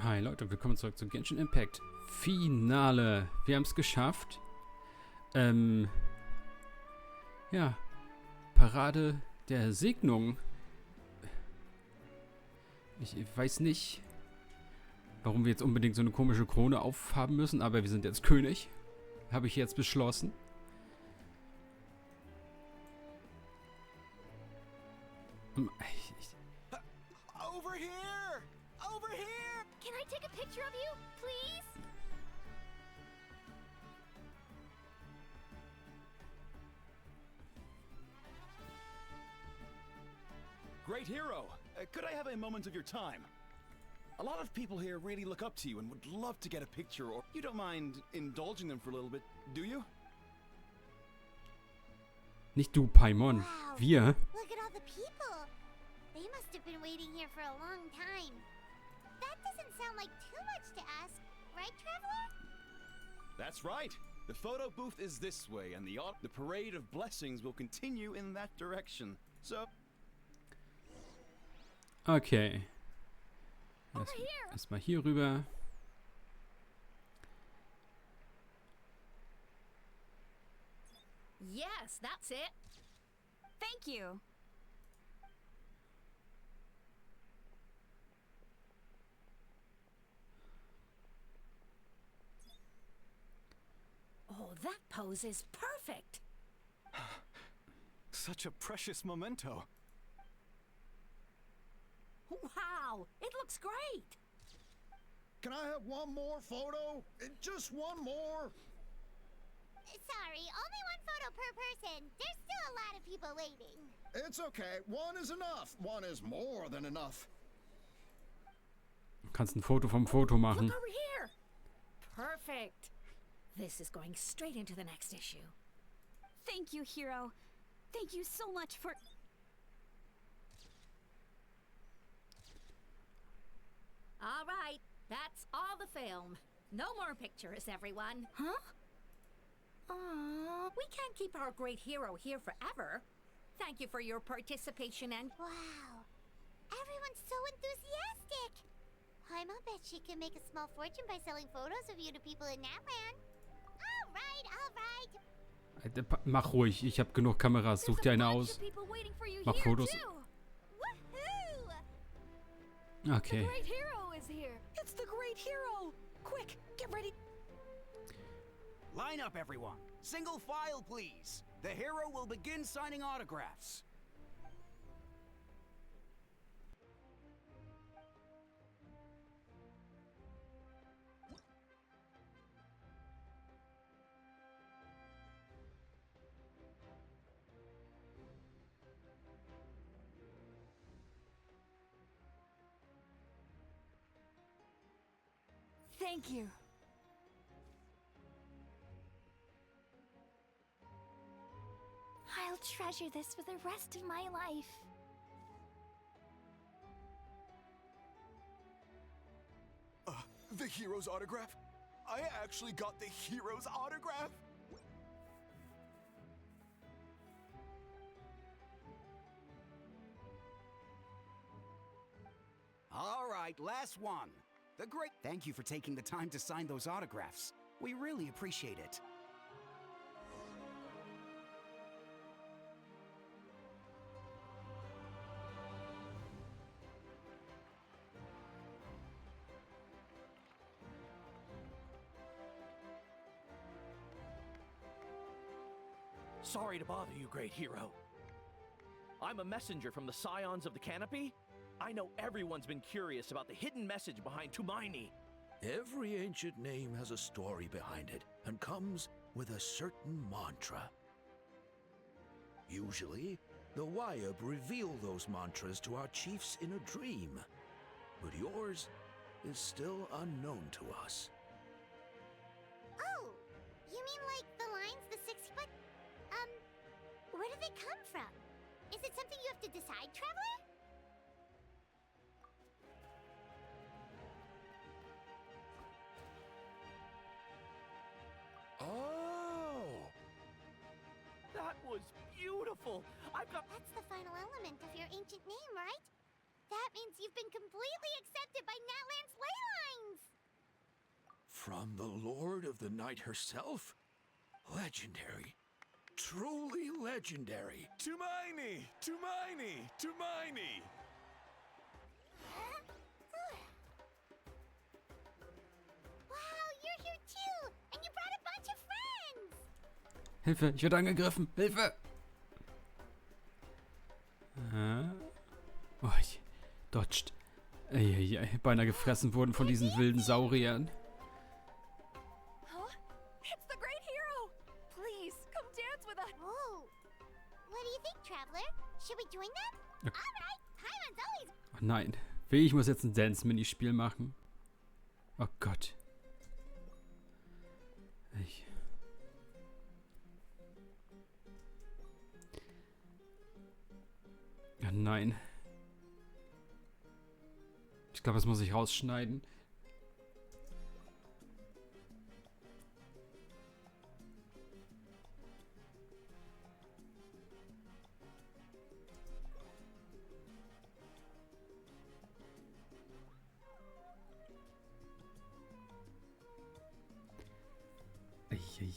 Hi Leute, willkommen zurück zu Genshin Impact. Finale. Wir haben es geschafft. Ja. Parade der Segnung. Ich weiß nicht, warum wir jetzt unbedingt so eine komische Krone aufhaben müssen, aber wir sind jetzt König. Habe ich jetzt beschlossen. Over here! Over here! Can I take a picture of you, please? Great hero! Could I have a moment of your time? A lot of people here really look up to you and would love to get a picture, or you don't mind indulging them for a little bit, do you? Nicht du, Paimon. Wow. Wir. Look at all the people. They must have been waiting here for a long time. That doesn't sound like too much to ask, right, Traveler? That's right! The photo booth is this way, and the parade of blessings will continue in that direction. So... Okay. Over here. Erstmal hier rüber. Yes, that's it. Thank you. Oh, that pose is perfect. Such a precious memento. Wow, it looks great. Can I have one more photo? Just one more? Sorry, only one photo per person. There's still a lot of people waiting. It's okay. One is enough. One is more than enough. Du kannst ein Foto vom Foto machen. Look over here. Perfect. This is going straight into the next issue. Thank you, Hero. Thank you so much for... All right, that's all the film. No more pictures, everyone. Huh? Aww. We can't keep our great hero here forever. Thank you for your participation and... Wow. Everyone's so enthusiastic. Paimon bet she can make a small fortune by selling photos of you to people in Natland. All right, all right. Mach ruhig, ich habe genug Kameras. Such dir eine aus. Mach Fotos. Okay. The great hero is here. It's the great hero. Quick, get ready. Line up, everyone. Single file, please. The hero will begin signing autographs. Thank you. I'll treasure this for the rest of my life. The hero's autograph? I actually got the hero's autograph? All right, last one. The great... Thank you for taking the time to sign those autographs. We really appreciate it. Sorry to bother you, great hero. I'm a messenger from the Scions of the Canopy. I know everyone's been curious about the hidden message behind Tumaini. Every ancient name has a story behind it and comes with a certain mantra. Usually, the Wayab reveal those mantras to our chiefs in a dream, but yours is still unknown to us. Oh, you mean like the lines, the 6 foot? Where do they come from? Is it something you have to decide, Traveler? Oh! That was beautiful. I've got... That's the final element of your ancient name, right? That means you've been completely accepted by Natland's ley lines! From the Lord of the Night herself? Legendary. Truly legendary. Tumaini! Tumaini! Tumaini! Wow, you're here too! And you brought a bunch of friends! Hilfe, ich werde angegriffen. Hilfe! Oh, ich dodged. Eieiei, beinahe gefressen wurden von diesen wilden Sauriern. Huh? It's the great hero! Please, come dance with us! Whoa! What do you think, Traveler? Should we join them? Okay. Alright, Paimon's always... Oh nein. Ich muss jetzt ein Dance-Minispiel machen. Oh Gott. Oh nein. Ich glaube, das muss ich rausschneiden.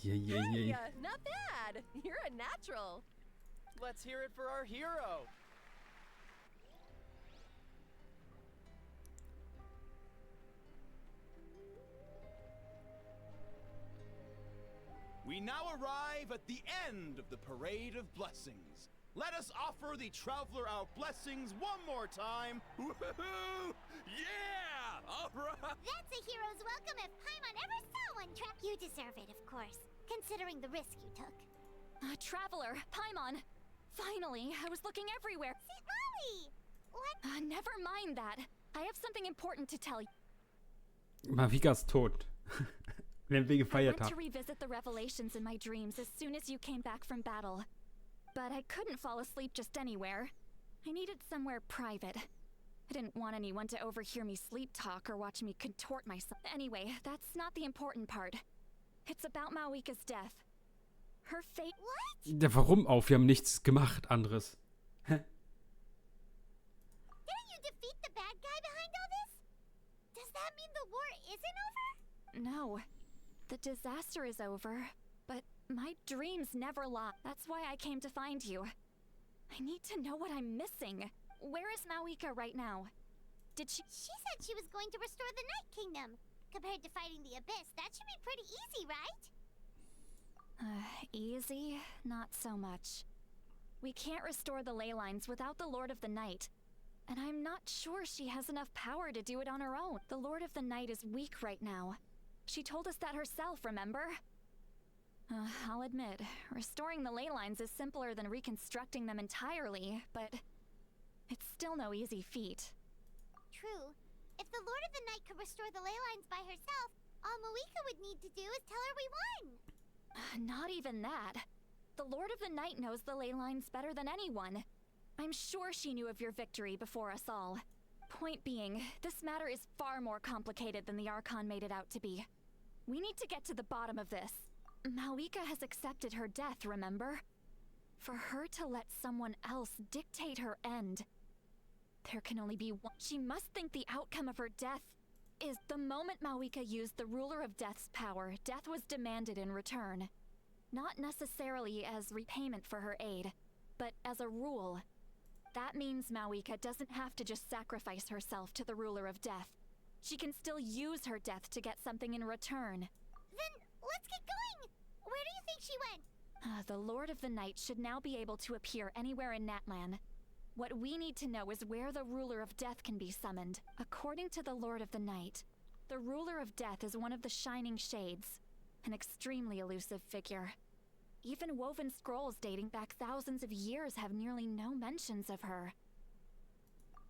Hey, not bad. You're a natural. Let's hear it for our hero. We now arrive at the end of the Parade of Blessings. Let us offer the traveler our blessings one more time. Woohoo! Yeah! All right! That's a hero's welcome if Paimon ever saw one, You deserve it, of course, considering the risk you took. Traveler, Paimon. Finally, I was looking everywhere. See, Molly! What? Never mind that. I have something important to tell you. Mavikas tot. Wenn wir I gefeiert went to haben. revisit the revelations in my dreams as soon as you came back from battle. But I couldn't fall asleep just anywhere. I needed somewhere private. I didn't want anyone to overhear me sleep talk or watch me contort myself. Anyway, that's not the important part. It's about Mawika's death. Her fate. What? Ja, warum auch? Wir haben nichts gemacht anderes. Hä? Didn't you defeat the bad guy behind all this? Does that mean the war isn't over? No. The disaster is over, but my dreams never lie. That's why I came to find you. I need to know what I'm missing. Where is Mawika right now? Did she... She said she was going to restore the Night Kingdom. Compared to fighting the Abyss, that should be pretty easy, right? Easy? Not so much. We can't restore the ley lines without the Lord of the Night. And I'm not sure she has enough power to do it on her own. The Lord of the Night is weak right now. She told us that herself, remember? I'll admit, restoring the ley lines is simpler than reconstructing them entirely, but it's still no easy feat. True. If the Lord of the Night could restore the ley lines by herself, all Mawika would need to do is tell her we won. Not even that. The Lord of the Night knows the ley lines better than anyone. I'm sure she knew of your victory before us all. Point being, this matter is far more complicated than the Archon made it out to be. We need to get to the bottom of this. Mawika has accepted her death, remember? For her to let someone else dictate her end, there can only be one. She must think the outcome of her death is the moment Mawika used the Ruler of Death's power, death was demanded in return. Not necessarily as repayment for her aid, but as a rule. That means Mawika doesn't have to just sacrifice herself to the Ruler of Death. She can still use her death to get something in return. Then let's get going! Where do you think she went? The Lord of the Night should now be able to appear anywhere in Natlan. What we need to know is where the Ruler of Death can be summoned. According to the Lord of the Night, the Ruler of Death is one of the Shining Shades, an extremely elusive figure. Even woven scrolls dating back thousands of years have nearly no mentions of her.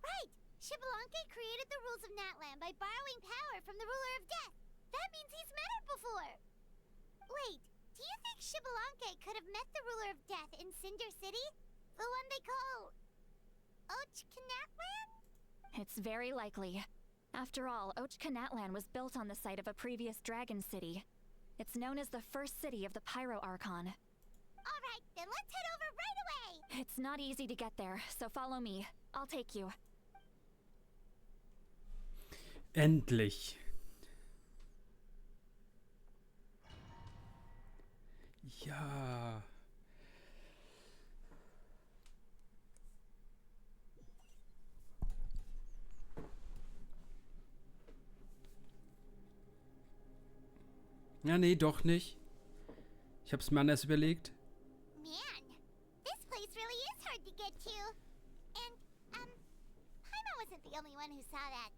Right! Xbalanque created the rules of Natlan by borrowing power from the Ruler of Death. That means he's met her before. Wait, do you think Xbalanque could have met the Ruler of Death in Cinder City? The one they call... Ochkanatlan? It's very likely. After all, Ochkanatlan was built on the site of a previous dragon city. It's known as the first city of the Pyro Archon. Alright, then let's head over right away! It's not easy to get there, so follow me. I'll take you. Endlich. Ja. Ja, nee, doch nicht. Ich hab's mir anders überlegt. Man, this place really is hard to get to. And, Paimon wasn't the only one who saw that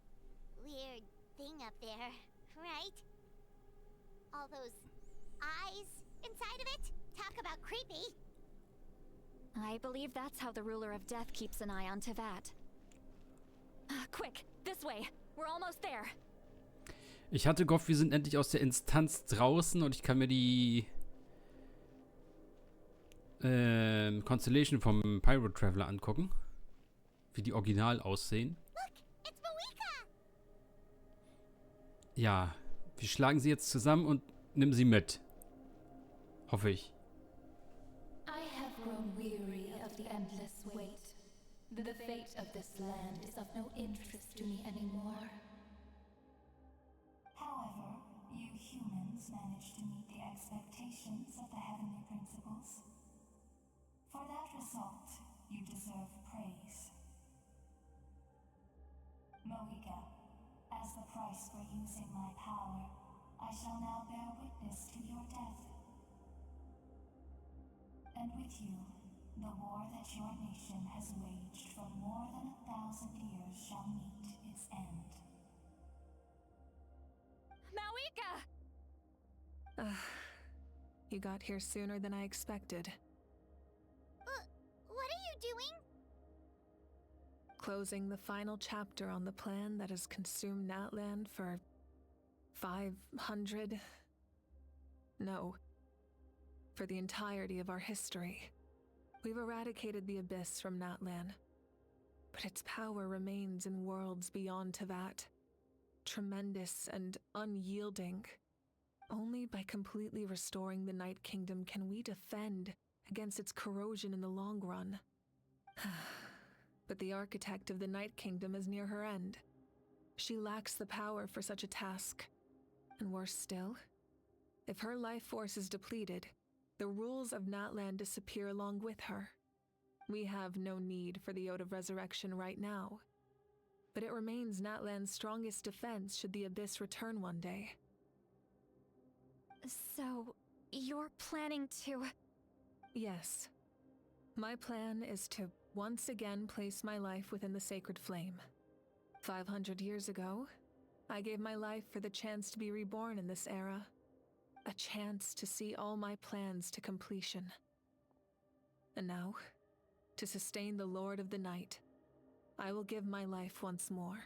weird thing up there, right? All those eyes inside of it? Talk about creepy. I believe that's how the ruler of death keeps an eye on Tevat. Quick, this way. We're almost there. Ich hatte gehofft, wir sind endlich aus der Instanz draußen und ich kann mir die Constellation vom Pirate Traveler angucken. Wie die original aussehen. Look, it's miHoYo. Ja, wir schlagen sie jetzt zusammen und nehmen sie mit. Hoffe ich. I have grown weary of the endless wait. The fate of this land is of no interest to me anymore. However, you humans managed to meet the expectations of the heavenly principles. For that result, you deserve praise. miHoYo, as the price for using my power, I shall now bear witness to your death. And with you, the war that your nation has waged for more than 1,000 years shall meet its end. miHoYo! You got here sooner than I expected. What are you doing? Closing the final chapter on the plan that has consumed Natland for 500... No. For the entirety of our history. We've eradicated the Abyss from Natland. But its power remains in worlds beyond Tevat. Tremendous and unyielding. Only by completely restoring the Night Kingdom can we defend against its corrosion in the long run. But the architect of the Night Kingdom is near her end. She lacks the power for such a task. And worse still, if her life force is depleted, the rules of Natland disappear along with her. We have no need for the Ode of Resurrection right now. But it remains Natland's strongest defense should the Abyss return one day. So, you're planning to... Yes. My plan is to once again place my life within the sacred flame. 500 years ago, I gave my life for the chance to be reborn in this era. A chance to see all my plans to completion. And now, to sustain the Lord of the Night, I will give my life once more.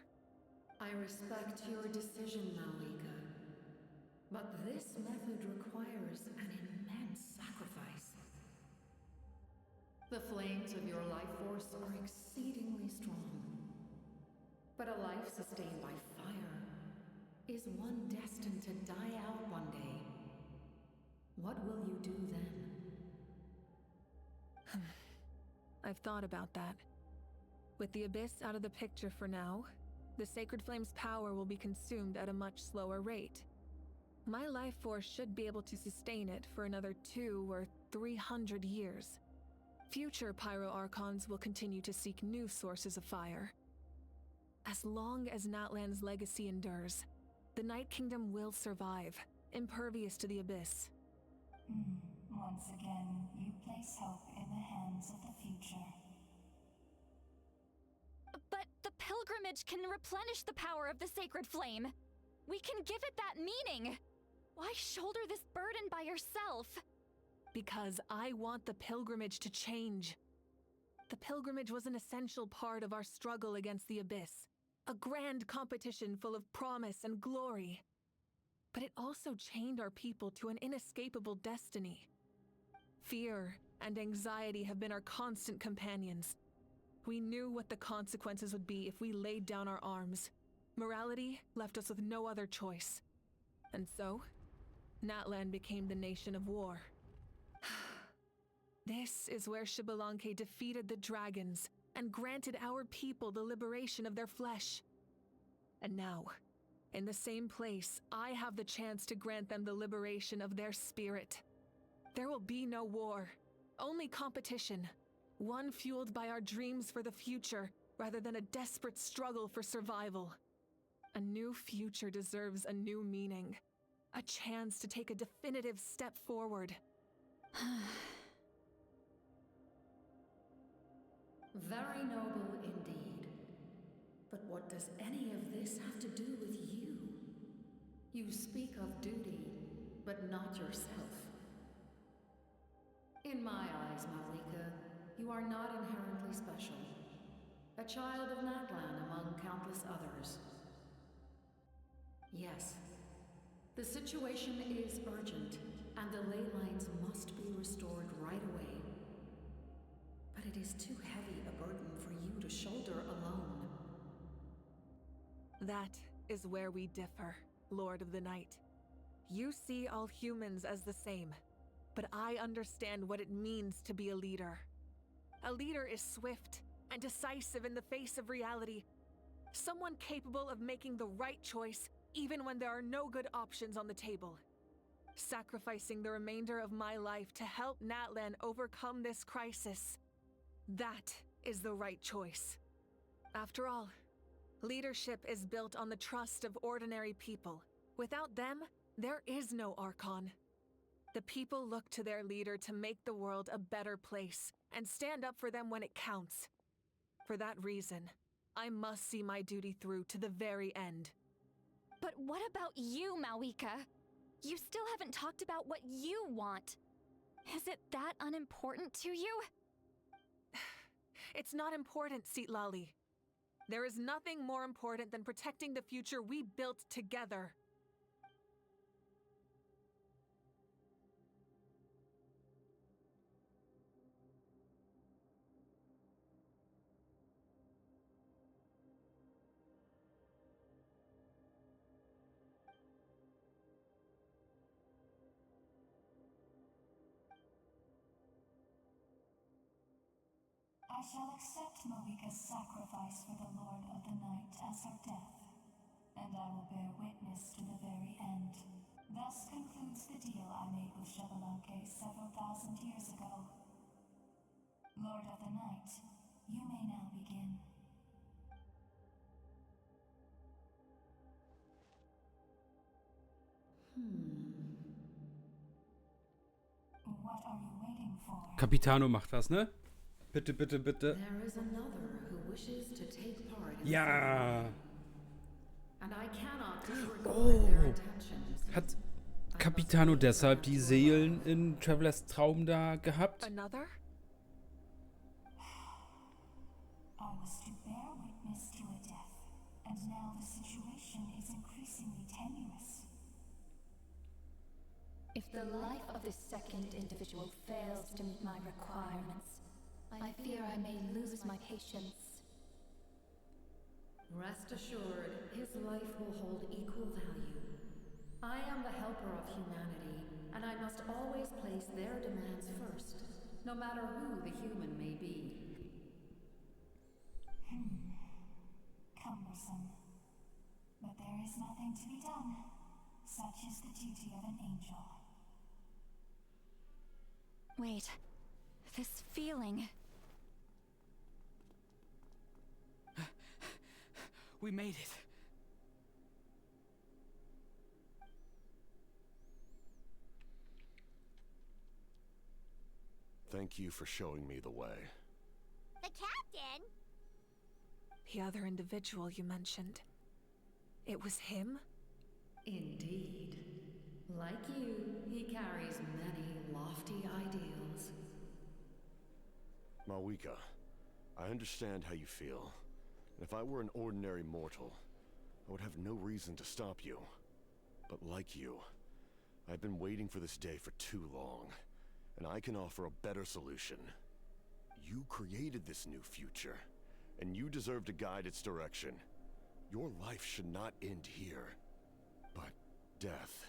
I respect your decision, miHoYo. But this method requires an immense sacrifice. The flames of your life force are exceedingly strong. But a life sustained by fire is one destined to die out one day. What will you do then? I've thought about that. With the Abyss out of the picture for now, the Sacred Flame's power will be consumed at a much slower rate. My life force should be able to sustain it for another 200 or 300 years. Future Pyro-Archons will continue to seek new sources of fire. As long as Natland's legacy endures, the Night Kingdom will survive, impervious to the Abyss. Once again, you place hope in the hands of the future. But the pilgrimage can replenish the power of the sacred flame. We can give it that meaning. Why shoulder this burden by yourself? Because I want the pilgrimage to change. The pilgrimage was an essential part of our struggle against the Abyss. A grand competition full of promise and glory. But it also chained our people to an inescapable destiny. Fear and anxiety have been our constant companions. We knew what the consequences would be if we laid down our arms. Morality left us with no other choice. And so, Natland became the nation of war. This is where Xbalanque defeated the dragons and granted our people the liberation of their flesh. And now, in the same place, I have the chance to grant them the liberation of their spirit. There will be no war, only competition. One fueled by our dreams for the future, rather than a desperate struggle for survival. A new future deserves a new meaning. A chance to take a definitive step forward. Very noble indeed. But what does any of this have to do with you? You speak of duty, but not yourself. In my eyes, miHoYo, you are not inherently special. A child of Natlan among countless others. Yes, the situation is urgent, and the ley lines must be restored right away. But it is too heavy a burden for you to shoulder alone. That is where we differ, Lord of the Night. You see all humans as the same, but I understand what it means to be a leader. A leader is swift and decisive in the face of reality. Someone capable of making the right choice even when there are no good options on the table. Sacrificing the remainder of my life to help Natlan overcome this crisis. That is the right choice. After all, leadership is built on the trust of ordinary people. Without them, there is no Archon. The people look to their leader to make the world a better place and stand up for them when it counts. For that reason, I must see my duty through to the very end. But what about you, miHoYo? You still haven't talked about what you want. Is it that unimportant to you? It's not important, Seatlali. There is nothing more important than protecting the future we built together. I shall accept miHoYo's sacrifice for the Lord of the Night as her death, and I will bear witness to the very end. Thus concludes the deal I made with Xbalanque several thousand years ago. Lord of the Night, you may now begin. What are you waiting for? Capitano macht das, ne? Bitte, bitte, bitte. There is another who wishes to take part in Ja. and I cannot disregard their intentions. Hat Capitano deshalb die Seelen in Travelers Traum da gehabt? Another? I was to bear witness to a death, and now the situation is increasingly tenuous. If the life of this second individual fails to meet my requirements, I fear I may lose my patience. Rest assured, his life will hold equal value. I am the helper of humanity, and I must always place their demands first, no matter who the human may be. Cumbersome. But there is nothing to be done. Such is the duty of an angel. Wait, this feeling. We made it. Thank you for showing me the way. The captain? The other individual you mentioned. It was him? Indeed. Like you, he carries many lofty ideals. miHoYo, I understand how you feel. If I were an ordinary mortal, I would have no reason to stop you. But like you, I've been waiting for this day for too long, and I can offer a better solution. You created this new future, and you deserve to guide its direction. Your life should not end here. But death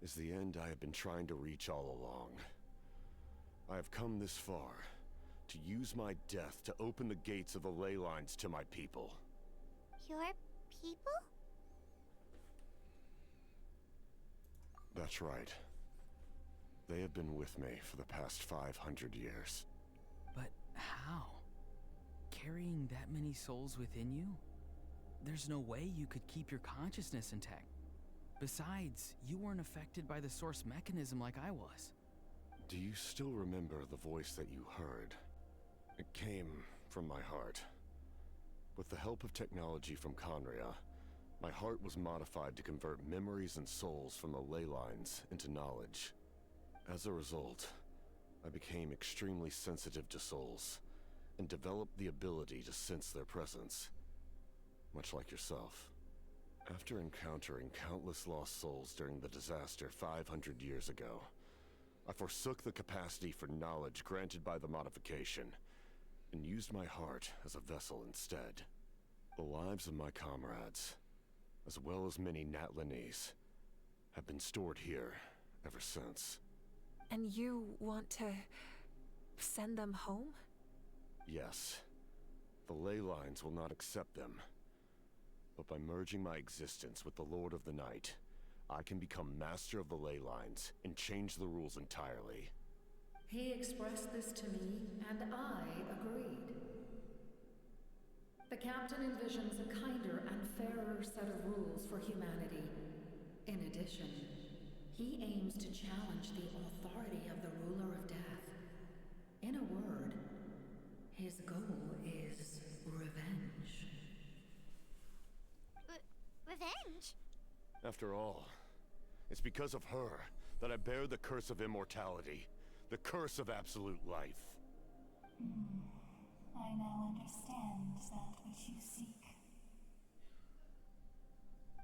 is the end I have been trying to reach all along. I have come this far to use my death to open the gates of the ley lines to my people. Your people? That's right. They have been with me for the past 500 years. But how? Carrying that many souls within you? There's no way you could keep your consciousness intact. Besides, you weren't affected by the source mechanism like I was. Do you still remember the voice that you heard? It came from my heart. With the help of technology from Khaenri'ah, my heart was modified to convert memories and souls from the ley lines into knowledge. As a result, I became extremely sensitive to souls, and developed the ability to sense their presence, much like yourself. After encountering countless lost souls during the disaster 500 years ago, I forsook the capacity for knowledge granted by the modification, and used my heart as a vessel instead. The lives of my comrades, as well as many Natlanese, have been stored here ever since. And you want to send them home? Yes. The ley lines will not accept them. But by merging my existence with the Lord of the Night, I can become master of the ley lines and change the rules entirely. He expressed this to me, and I agreed. The captain envisions a kinder and fairer set of rules for humanity. In addition, he aims to challenge the authority of the ruler of death. In a word, his goal is revenge. Revenge? After all, it's because of her that I bear the curse of immortality, the curse of absolute life. I now understand that which you seek.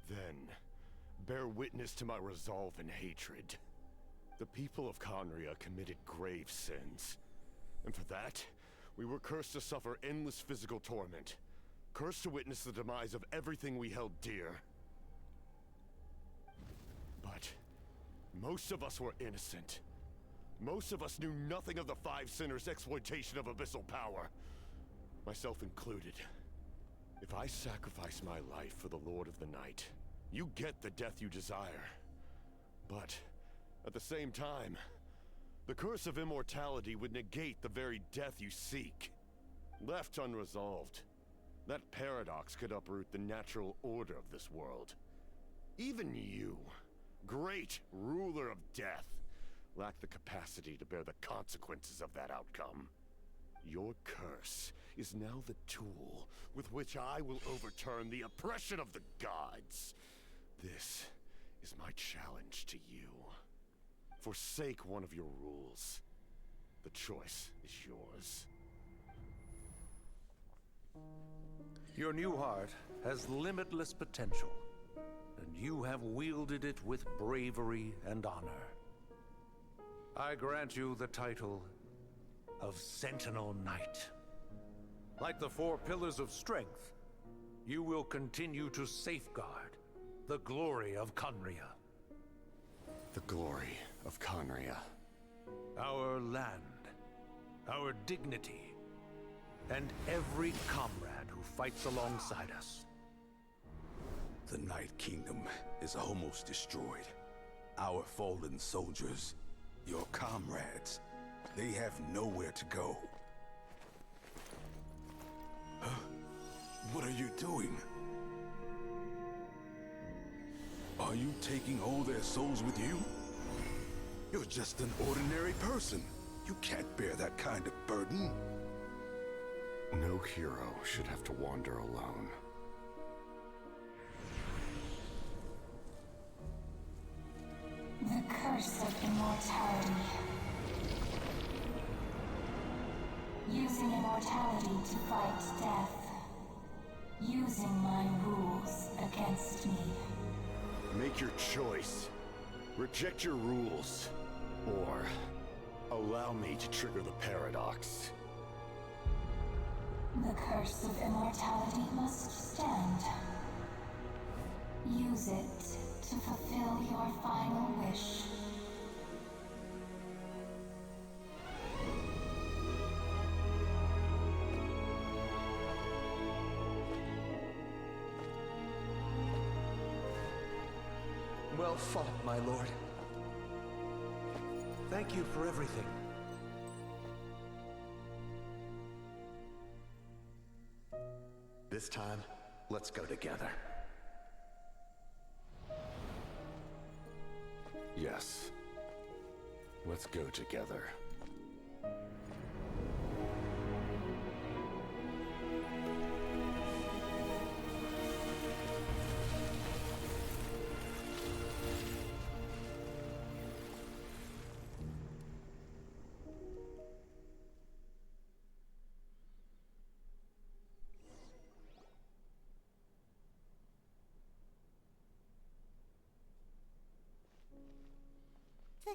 Then, bear witness to my resolve and hatred. The people of Khaenri'ah committed grave sins, and for that, we were cursed to suffer endless physical torment, cursed to witness the demise of everything we held dear. But most of us were innocent. Most of us knew nothing of the Five Sinners' exploitation of abyssal power, myself included. If I sacrifice my life for the Lord of the Night, you get the death you desire. But at the same time, the curse of immortality would negate the very death you seek. Left unresolved, that paradox could uproot the natural order of this world. Even you, great ruler of death, lack the capacity to bear the consequences of that outcome. Your curse is now the tool with which I will overturn the oppression of the gods. This is my challenge to you. Forsake one of your rules. The choice is yours. Your new heart has limitless potential, and you have wielded it with bravery and honor. I grant you the title of Sentinel Knight. Like the four pillars of strength, you will continue to safeguard the glory of Khaenri'ah. The glory of Khaenri'ah. Our land, our dignity, and every comrade who fights alongside us. The Night Kingdom is almost destroyed. Our fallen soldiers, your comrades, they have nowhere to go. Huh? What are you doing? Are you taking all their souls with you? You're just an ordinary person. You can't bear that kind of burden. No hero should have to wander alone. The curse of immortality. Using immortality to fight death. Using my rules against me. Make your choice. Reject your rules. Or allow me to trigger the paradox. The curse of immortality must stand. Use it to fulfill your final wish. Well fought, my lord. Thank you for everything. This time, let's go together. Yes. Let's go together. The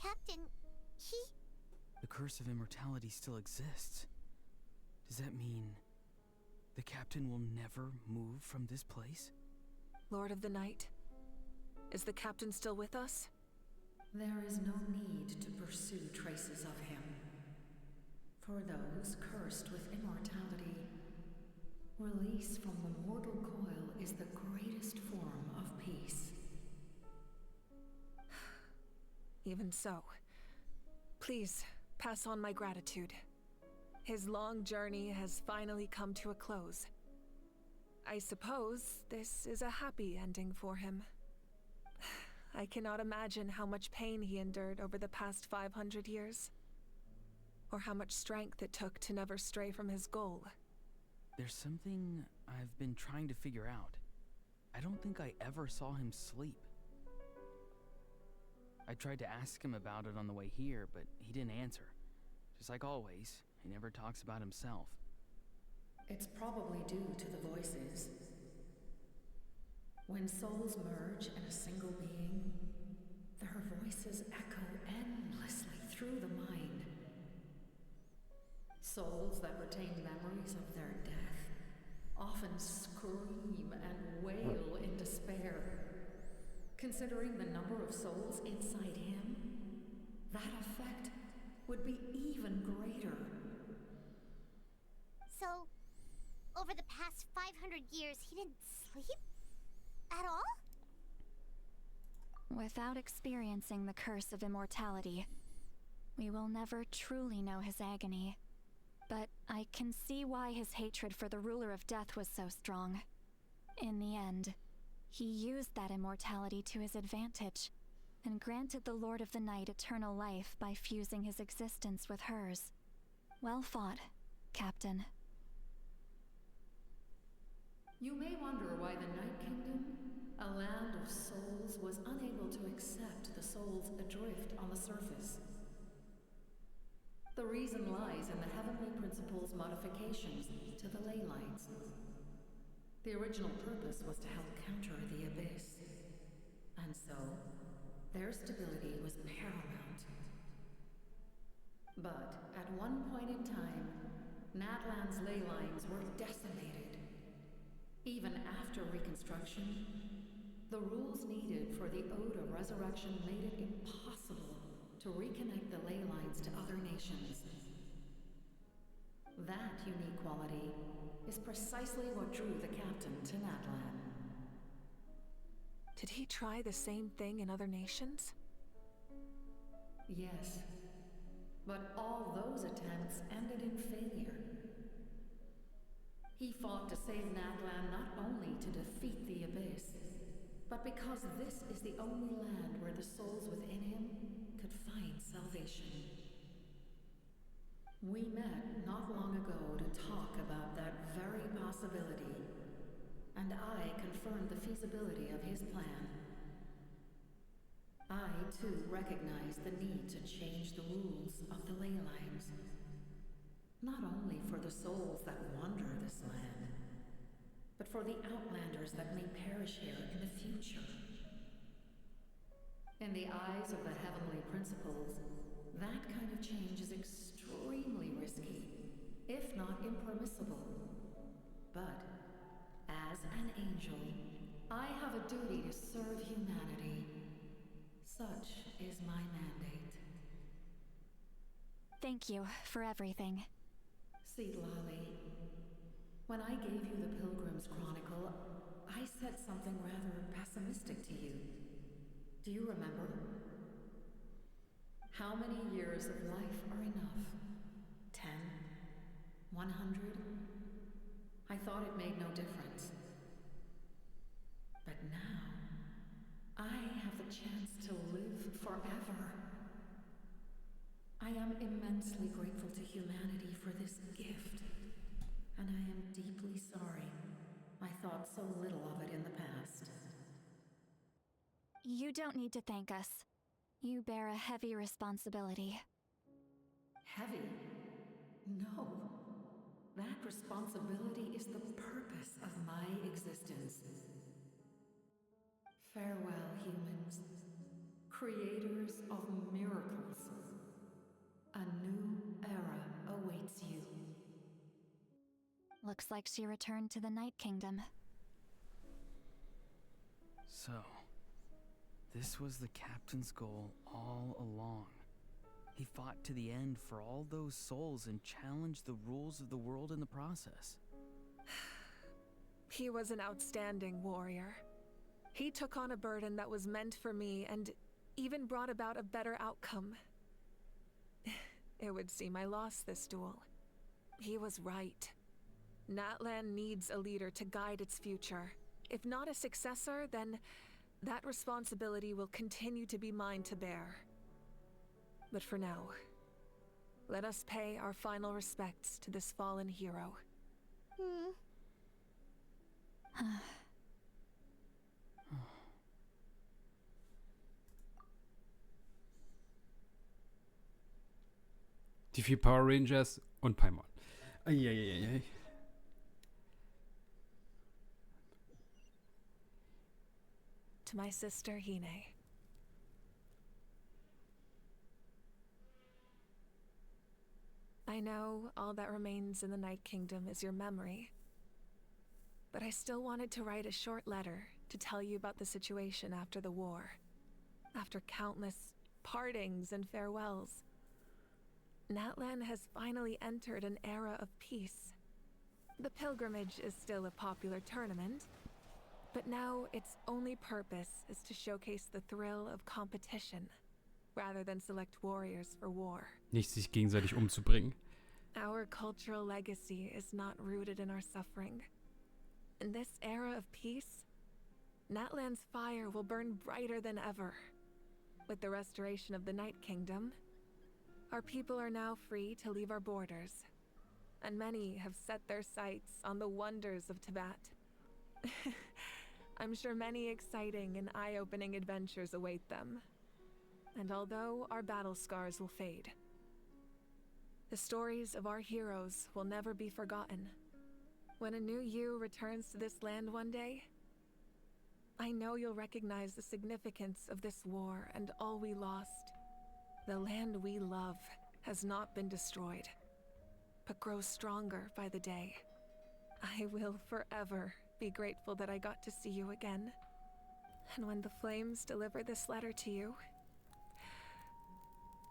captain, he... The curse of immortality still exists. Does that mean the captain will never move from this place? Lord of the Night, is the captain still with us? There is no need to pursue traces of him. For those cursed with immortality, release from the mortal coil is the greatest form of peace. Even so, please pass on my gratitude. His long journey has finally come to a close. I suppose this is a happy ending for him. I cannot imagine how much pain he endured over the past 500 years, or how much strength it took to never stray from his goal. There's something I've been trying to figure out. I don't think I ever saw him sleep. I tried to ask him about it on the way here, but he didn't answer. Just like always, he never talks about himself. It's probably due to the voices. When souls merge in a single being, their voices echo endlessly through the mind. Souls that retain memories of their death often scream and wail in despair. Considering the number of souls inside him, that effect would be even greater. So, over the past 500 years, he didn't sleep? At all? Without experiencing the curse of immortality, we will never truly know his agony. But I can see why his hatred for the ruler of death was so strong. In the end, he used that immortality to his advantage, and granted the Lord of the Night eternal life by fusing his existence with hers. Well fought, Captain. You may wonder why the Night Kingdom, a land of souls, was unable to accept the souls adrift on the surface. The reason lies in the Heavenly Principle's modifications to the ley lines. The original purpose was to help counter the Abyss, and so their stability was paramount. But at one point in time, Natlan's ley lines were decimated. Even after reconstruction, the rules needed for the Ode of Resurrection made it impossible to reconnect the ley lines to other nations. That unique quality is precisely what drew the captain to Natlan. Did he try the same thing in other nations? Yes, but all those attempts ended in failure. He fought to save Natlan not only to defeat the Abyss, but because this is the only land where the souls within him could find salvation. We met not long ago to talk about that very possibility, and I confirmed the feasibility of his plan. I, too, recognize the need to change the rules of the ley lines. Not only for the souls that wander this land, but for the outlanders that may perish here in the future. In the eyes of the Heavenly Principles, that kind of change is extremely risky, if not impermissible. But, as an angel, I have a duty to serve humanity. Such is my mandate. Thank you for everything. See, Lolly, when I gave you the Pilgrim's Chronicle, I said something rather pessimistic to you. Do you remember? How many years of life are enough? 10? 100? I thought it made no difference. But now, I have the chance to live forever. I am immensely grateful to humanity for this gift, and I am deeply sorry I thought so little of it in the past. You don't need to thank us. You bear a heavy responsibility. Heavy? No. That responsibility is the purpose of my existence. Farewell, humans. Creators of miracles. A new era awaits you. Looks like she returned to the Night Kingdom. So, this was the captain's goal all along. He fought to the end for all those souls and challenged the rules of the world in the process. He was an outstanding warrior. He took on a burden that was meant for me and even brought about a better outcome. It would seem I lost this duel. He was right. Natlan needs a leader to guide its future. If not a successor, then that responsibility will continue to be mine to bear. But for now, let us pay our final respects to this fallen hero. Die 4 Power Rangers und Paimon. Eieieiei. To my sister Hine. I know all that remains in the Night Kingdom is your memory, but I still wanted to write a short letter to tell you about the situation after the war. After countless partings and farewells, Natlan has finally entered an era of peace. The pilgrimage is still a popular tournament, but now its only purpose is to showcase the thrill of competition, rather than select warriors for war. Nicht sich gegenseitig umzubringen. Our cultural legacy is not rooted in our suffering. In this era of peace, Natlan's fire will burn brighter than ever. With the restoration of the Night Kingdom, our people are now free to leave our borders, and many have set their sights on the wonders of Tibet. I'm sure many exciting and eye-opening adventures await them. And although our battle scars will fade, the stories of our heroes will never be forgotten. When a new you returns to this land one day, I know you'll recognize the significance of this war and all we lost. The land we love has not been destroyed, but grows stronger by the day. I will forever be grateful that I got to see you again. And when the flames deliver this letter to you,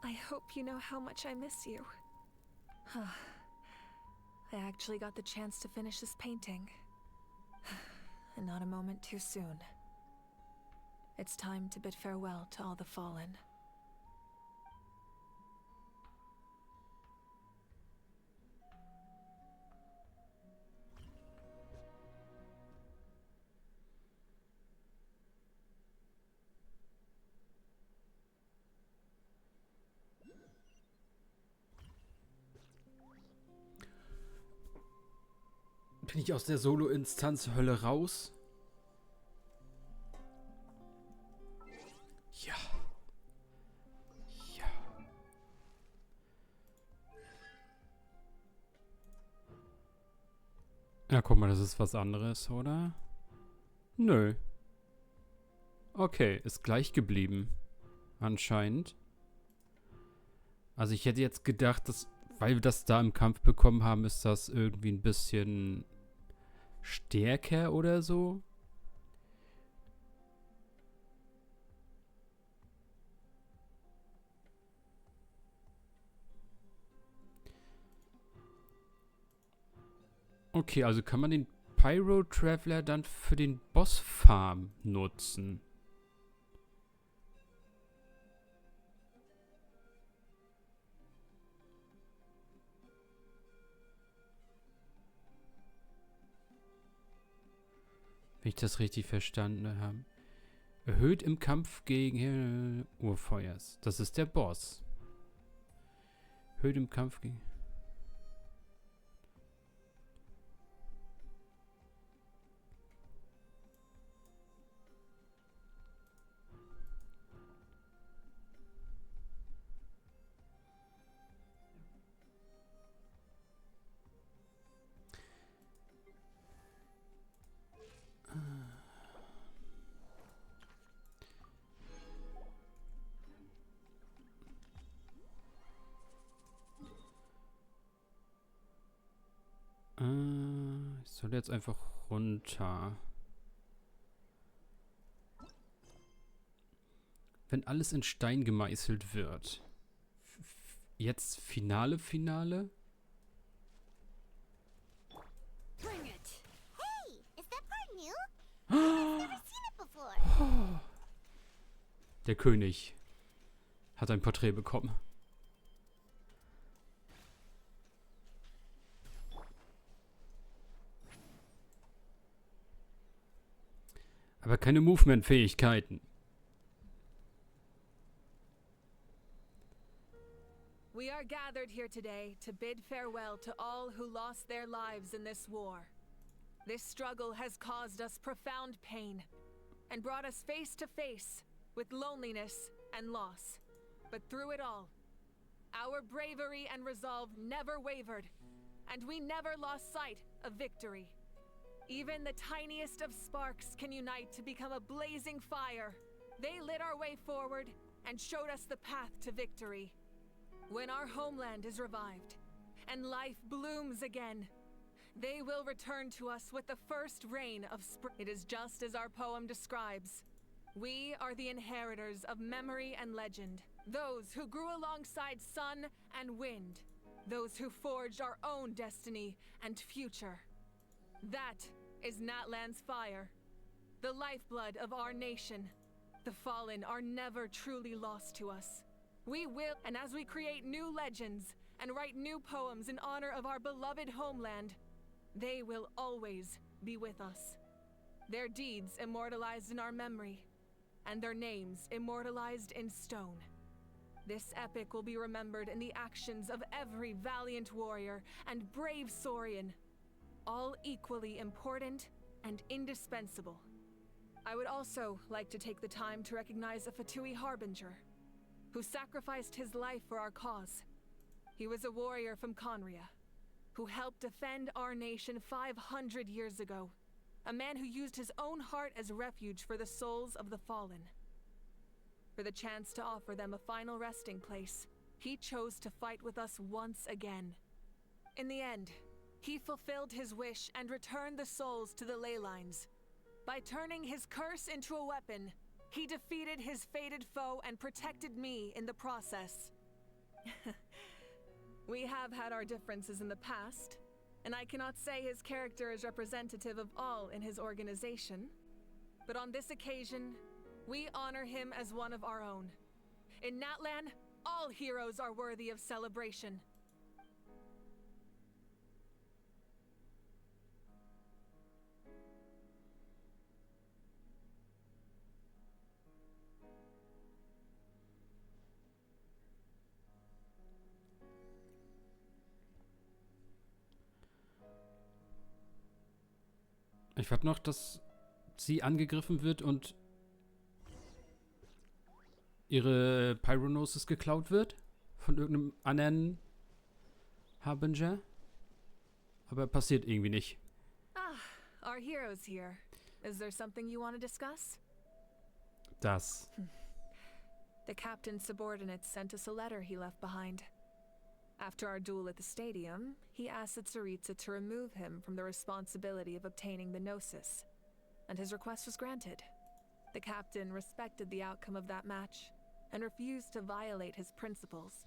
I hope you know how much I miss you. I actually got the chance to finish this painting. And not a moment too soon. It's time to bid farewell to all the fallen. Bin ich aus der Solo-Instanz-Hölle raus? Ja. Ja. Ja, guck mal, das ist was anderes, oder? Nö. Okay, ist gleich geblieben. Anscheinend. Also ich hätte jetzt gedacht, dass, weil wir das da im Kampf bekommen haben, ist das irgendwie ein bisschen stärker oder so. Okay, also kann man den Pyro Traveler dann für den Boss Farm nutzen. ich das richtig verstanden habe. Erhöht im Kampf gegen Urfeuers. Das ist der Boss. Erhöht im Kampf gegen... Ich soll jetzt einfach runter. Wenn alles in Stein gemeißelt wird. Jetzt Finale? Bring it. Hey, is that part new? I've never seen it before. Der König hat ein Porträt bekommen. Aber keine Movement-Fähigkeiten. We are gathered here today to bid farewell to all who lost their lives in this war. This struggle has caused us profound pain and brought us face to face with loneliness and loss. But through it all, our bravery and resolve never wavered, and we never lost sight of victory. Even the tiniest of sparks can unite to become a blazing fire. They lit our way forward and showed us the path to victory. When our homeland is revived and life blooms again, they will return to us with the first rain of spring. It is just as our poem describes. We are the inheritors of memory and legend, those who grew alongside sun and wind, those who forged our own destiny and future. That is Natlan's fire, the lifeblood of our nation. The fallen are never truly lost to us. We will, and as we create new legends and write new poems in honor of our beloved homeland, they will always be with us. Their deeds immortalized in our memory, and their names immortalized in stone. This epic will be remembered in the actions of every valiant warrior and brave Saurian, all equally important and indispensable. I would also like to take the time to recognize a Fatui Harbinger, who sacrificed his life for our cause. He was a warrior from Conria, who helped defend our nation 500 years ago. A man who used his own heart as refuge for the souls of the fallen. For the chance to offer them a final resting place, he chose to fight with us once again. In the end, he fulfilled his wish and returned the souls to the ley lines. By turning his curse into a weapon, he defeated his fated foe and protected me in the process. We have had our differences in the past, and I cannot say his character is representative of all in his organization. But on this occasion, we honor him as one of our own. In Natlan, all heroes are worthy of celebration. Ich warte noch, dass sie angegriffen wird und ihre Pyronosis geklaut wird von irgendeinem anderen Harbinger. Aber passiert irgendwie nicht. Ah, our heroes here. Is there something you want to discuss? Das. The captain's subordinates sent us a letter he left behind. After our duel at the stadium, he asked Tsaritsa to remove him from the responsibility of obtaining the Gnosis, and his request was granted. The captain respected the outcome of that match and refused to violate his principles.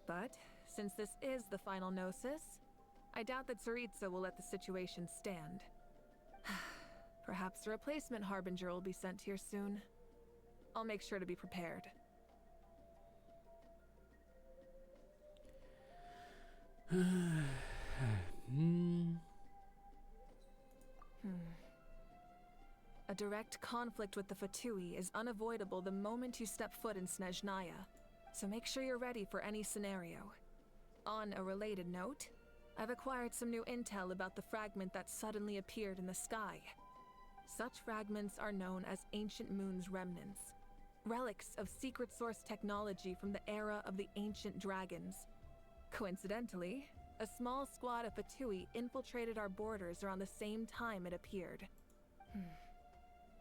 But since this is the final Gnosis, I doubt that Tsaritsa will let the situation stand. Perhaps a replacement Harbinger will be sent here soon. I'll make sure to be prepared. a direct conflict with the Fatui is unavoidable the moment you step foot in Snezhnaya, so make sure you're ready for any scenario. On a related note, I've acquired some new intel about the fragment that suddenly appeared in the sky. Such fragments are known as Ancient Moon's remnants, relics of secret source technology from the era of the ancient dragons. Coincidentally, a small squad of Fatui infiltrated our borders around the same time it appeared.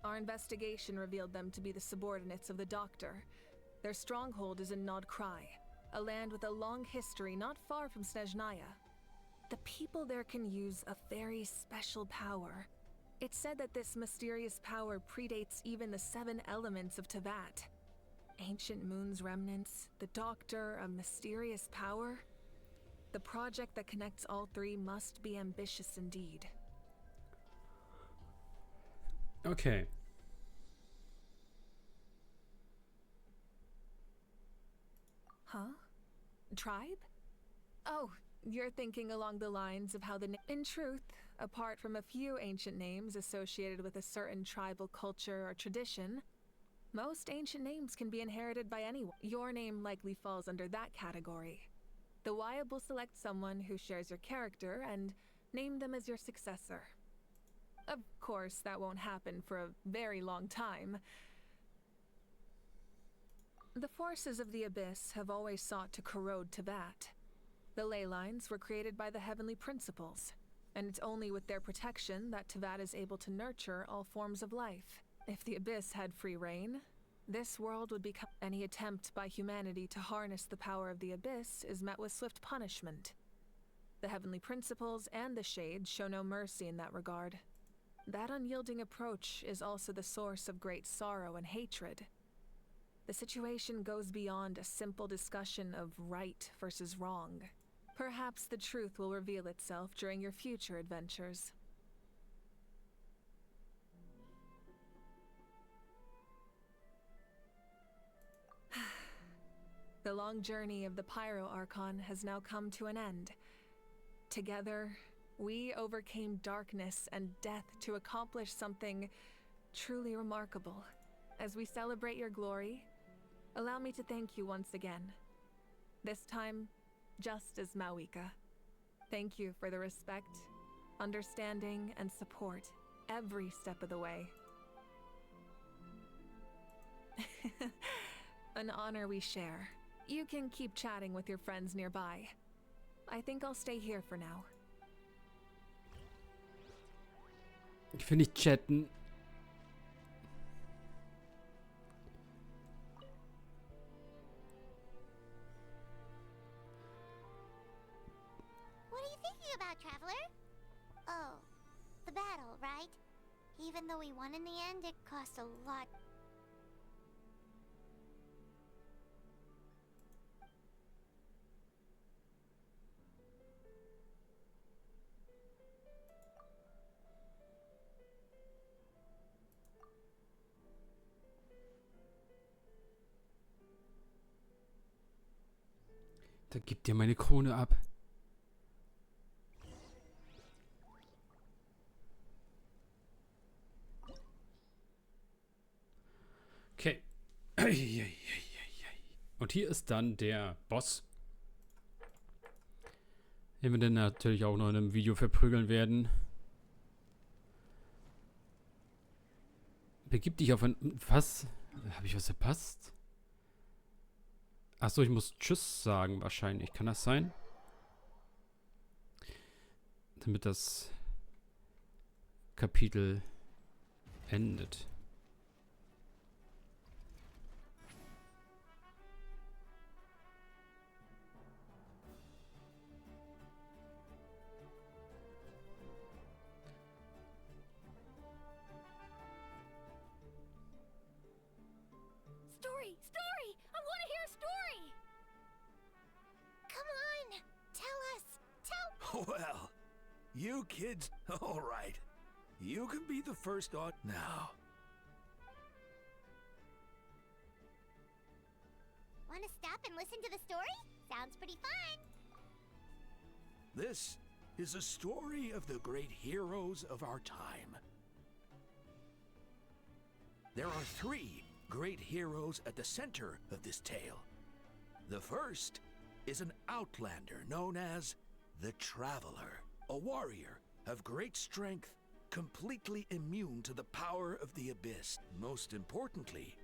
Our investigation revealed them to be the subordinates of the Doctor. Their stronghold is in Nod Krai, a land with a long history not far from Snezhnaya. The people there can use a very special power. It's said that this mysterious power predates even the 7 elements of Teyvat. Ancient Moon's remnants, the Doctor, a mysterious power. The project that connects all 3 must be ambitious indeed. Okay. Huh? Tribe? Oh, you're thinking along the lines of how in truth, apart from a few ancient names associated with a certain tribal culture or tradition, most ancient names can be inherited by anyone. Your name likely falls under that category. The Wyab will select someone who shares your character and name them as your successor. Of course, that won't happen for a very long time. The forces of the Abyss have always sought to corrode Teyvat. The ley lines were created by the Heavenly Principles, and it's only with their protection that Teyvat is able to nurture all forms of life. If the Abyss had free reign, this world would become... Any attempt by humanity to harness the power of the Abyss is met with swift punishment. The Heavenly Principles and the Shades show no mercy in that regard. That unyielding approach is also the source of great sorrow and hatred. The situation goes beyond a simple discussion of right versus wrong. Perhaps the truth will reveal itself during your future adventures. The long journey of the Pyro Archon has now come to an end. Together, we overcame darkness and death to accomplish something truly remarkable. As we celebrate your glory, allow me to thank you once again. This time, just as Mawika. Thank you for the respect, understanding, and support every step of the way. An honor we share. You can keep chatting with your friends nearby. I think I'll stay here for now. Ich will nicht chatten. What are you thinking about, Traveler? Oh, the battle, right? Even though we won in the end, it cost a lot. Dann gib dir meine Krone ab. Okay. Und hier ist dann der Boss, den wir dann natürlich auch noch in einem Video verprügeln werden. Begib dich auf ein... Was? Habe ich was verpasst? Achso, ich muss Tschüss sagen wahrscheinlich. Kann das sein? Damit das Kapitel endet. Story! I want to hear a story! Come on! Tell us! Tell... Well, you kids... All right. You can be the first on... Now. Want to stop and listen to the story? Sounds pretty fun! This is a story of the great heroes of our time. There are 3 great heroes at the center of this tale. The first is an outlander known as the Traveler, a warrior of great strength, completely immune to the power of the abyss. Most importantly,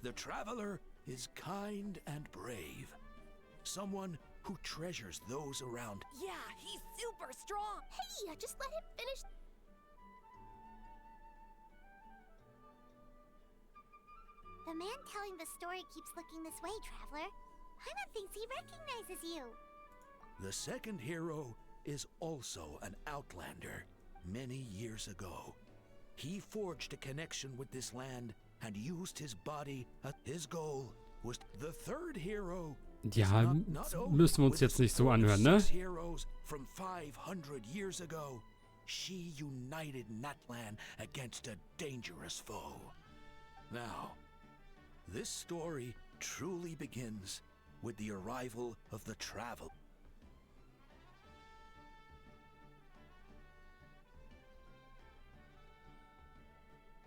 the Traveler is kind and brave. Someone who treasures those around. Yeah, he's super strong. Hey, just let him finish. The man telling the story keeps looking this way, Traveler. Paimon thinks he recognizes you. The second hero is also an outlander. Many years ago, he forged a connection with this land and used his body. His goal was the third hero. Ja, müssen wir uns jetzt nicht so anhören, ne? Heroes from 500 years ago. She united Natlan against a dangerous foe. Now, this story truly begins with the arrival of the Traveler.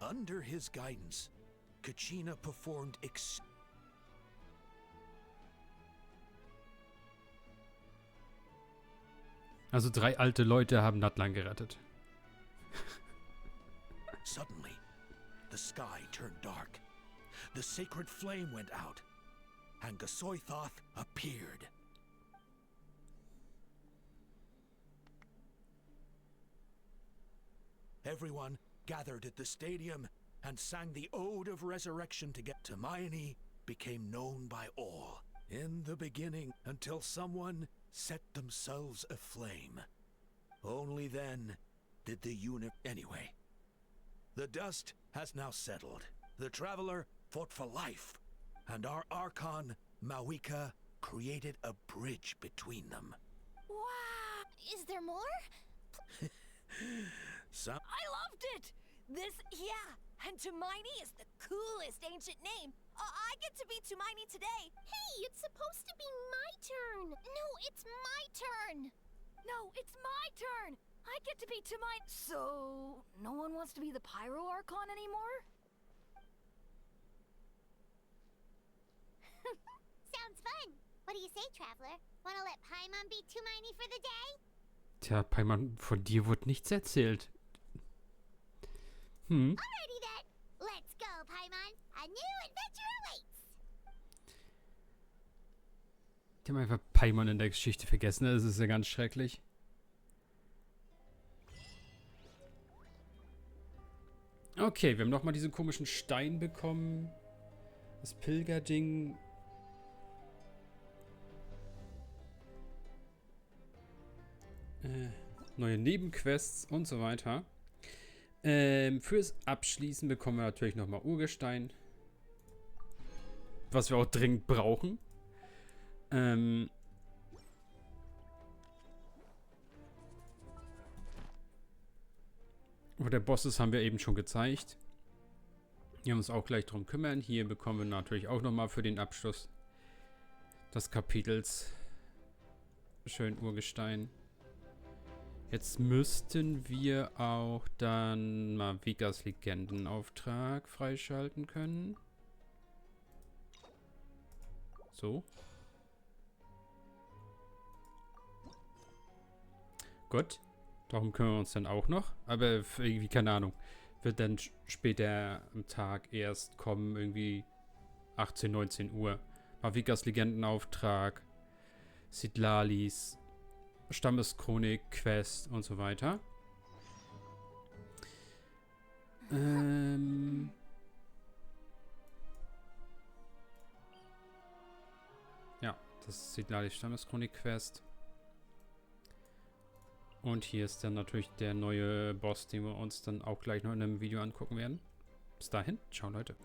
Under his guidance, Kachina performed Also 3 alte Leute haben Natlan gerettet. Suddenly, the sky turned dark. The sacred flame went out, and Gasoithoth appeared. Everyone gathered at the stadium and sang the Ode of Resurrection to get Hermione became known by all. In the beginning, until someone set themselves aflame. Only then did the Anyway, the dust has now settled. The Traveler fought for life, and our Archon, Mawika, created a bridge between them. Wow! Is there more? I loved it! Yeah, and Tumaini is the coolest ancient name. I get to be Tumaini today. Hey, it's supposed to be my turn. No, it's my turn. No, it's my turn. I get to be Tumaini. So, no one wants to be the Pyro Archon anymore? Sounds fun. What do you say, Traveler? Wanna let Paimon be Tumaini for the day? Tja, Paimon, von dir wurde nichts erzählt. Alrighty then. Let's go, Paimon. A new adventure awaits. Die haben einfach Paimon in der Geschichte vergessen. Das ist ja ganz schrecklich. Okay, wir haben nochmal diesen komischen Stein bekommen. Das Pilgerding. Neue Nebenquests und so weiter. Fürs Abschließen bekommen wir natürlich nochmal Urgestein. Was wir auch dringend brauchen. Wo der Boss ist, haben wir eben schon gezeigt. Wir haben uns auch gleich drum kümmern. Hier bekommen wir natürlich auch nochmal für den Abschluss des Kapitels schön Urgestein. Jetzt müssten wir auch dann mal Vikas Legendenauftrag freischalten können. So. Gut. Darum kümmern wir uns dann auch noch. Aber irgendwie, keine Ahnung, wird dann später am Tag erst kommen, irgendwie 18, 19 Uhr. Mal Vikas Legendenauftrag, Sidlalis, Stammeschronik, Quest und so weiter. Ja, das ist Sidlalis Stammeschronik Quest. Und hier ist dann natürlich der neue Boss, den wir uns dann auch gleich noch in einem Video angucken werden. Bis dahin, ciao Leute.